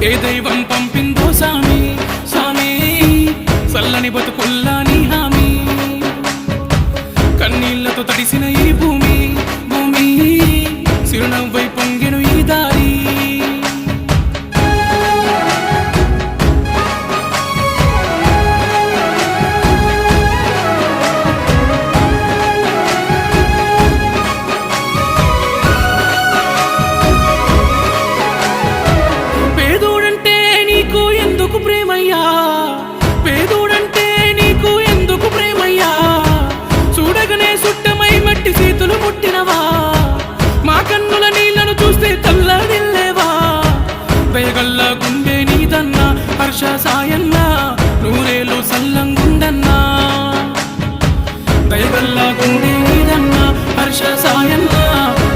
ఏ దైవం పంపిందో సామి సామి చల్లని బతుకుల్లా నీ హామీ కన్నీళ్లతో తడిసిన ఈ భూమి భూమి చిరునవ్వై పొంగెను ఈ దారి పేదోడంటే నీకు ఎందుకు ప్రేమయ్యా చూడగనే సుట్టమై మట్టి చేతులు ముట్టినవా మా కన్నుల నీళ్లను చూస్తే తల్లడిల్లేవా దయగల్లా గుండె నీదన్నా హర్ష సాయన్నా నూరేలు సల్లంగుండన్నా దయగల్లా గుండె నీదన్నా హర్ష సాయన్నా